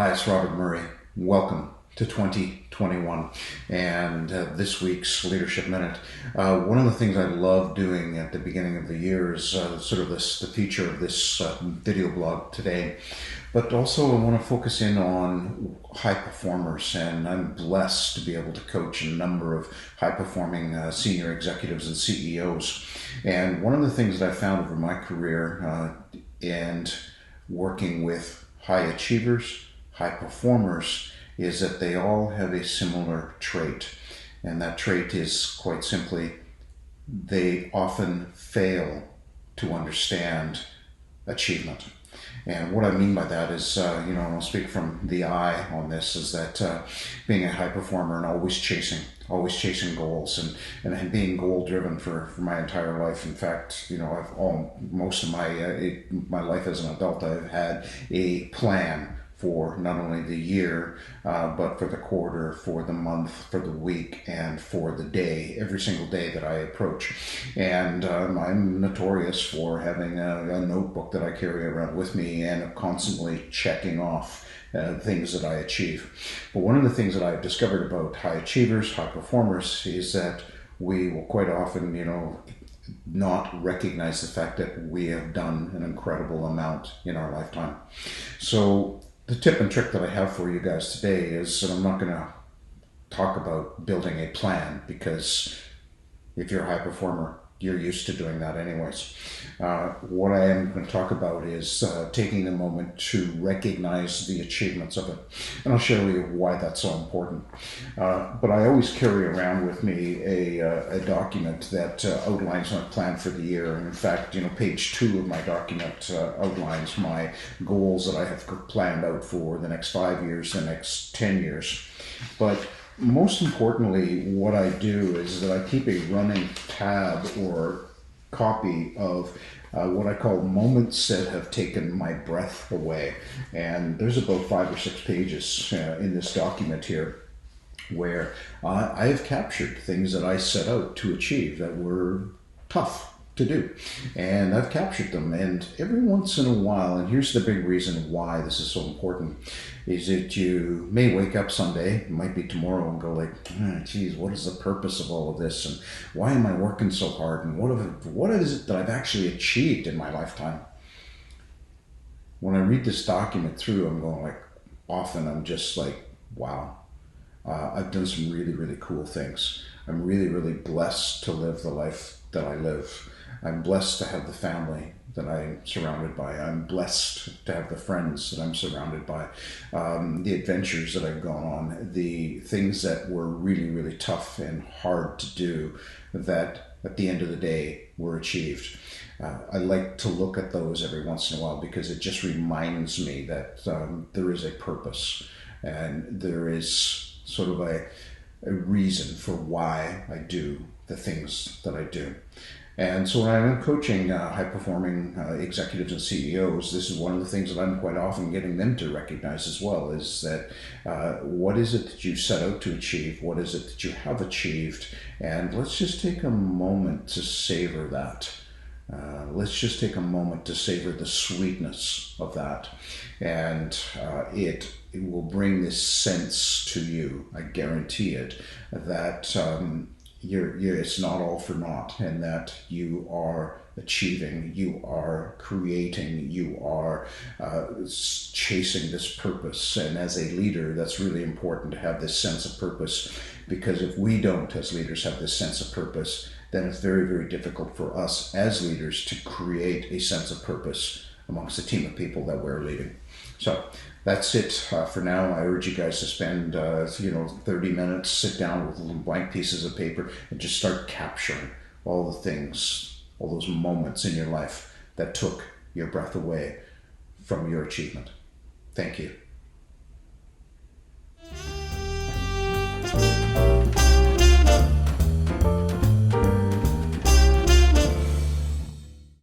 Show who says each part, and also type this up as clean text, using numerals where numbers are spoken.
Speaker 1: Hi, it's Robert Murray. Welcome to 2021 and this week's Leadership Minute. One of the things I love doing at the beginning of the year is the feature of this video blog today. But also I want to focus in on high performers, and I'm blessed to be able to coach a number of high-performing senior executives and CEOs. And one of the things that I found over my career and working with high achievers, high performers, is that they all have a similar trait. And that trait is quite simply, they often fail to understand achievement. And what I mean by that is, I'll speak from the I on this, is that being a high performer and always chasing goals and being goal driven for my entire life. In fact, most of my life as an adult, I've had a plan for not only the year, but for the quarter, for the month, for the week, and for the day, every single day that I approach. And I'm notorious for having a notebook that I carry around with me and constantly checking off things that I achieve. But one of the things that I've discovered about high achievers, high performers, is that we will quite often, not recognize the fact that we have done an incredible amount in our lifetime. So the tip and trick that I have for you guys today is, and I'm not going to talk about building a plan, because if you're a high performer, you're used to doing that anyways. What I am going to talk about is taking a moment to recognize the achievements of it. And I'll show you why that's so important. But I always carry around with me a document that outlines my plan for the year. And in fact, page 2 of my document outlines my goals that I have planned out for the next 5 years, the next 10 years. But most importantly, what I do is that I keep a running tab or copy of what I call moments that have taken my breath away. And there's about 5 or 6 pages in this document here where I have captured things that I set out to achieve that were tough to do. And I've captured them, and every once in a while, and here's the big reason why this is so important, is that you may wake up someday, it might be tomorrow, and go like, geez, what is the purpose of all of this, and why am I working so hard, and what is it that I've actually achieved in my lifetime? When I read this document through, I'm going like, often I'm just like, wow, I've done some really, really cool things. I'm really, really blessed to live the life that I live. I'm blessed to have the family that I'm surrounded by. I'm blessed to have the friends that I'm surrounded by. The adventures that I've gone on, the things that were really, really tough and hard to do that at the end of the day were achieved. I like to look at those every once in a while because it just reminds me that there is a purpose and there is sort of a reason for why I do the things that I do. And so when I'm coaching high-performing executives and CEOs, this is one of the things that I'm quite often getting them to recognize as well, is that what is it that you set out to achieve? What is it that you have achieved? And let's just take a moment to savor that. Let's just take a moment to savor the sweetness of that. And it will bring this sense to you, I guarantee it, that it's not all for naught, and that you are achieving, you are creating, you are chasing this purpose. And as a leader, that's really important to have this sense of purpose, because if we don't, as leaders, have this sense of purpose, then it's very, very difficult for us as leaders to create a sense of purpose amongst the team of people that we're leading. So that's it for now. I urge you guys to spend 30 minutes, sit down with little blank pieces of paper and just start capturing all the things, all those moments in your life that took your breath away from your achievement. Thank you.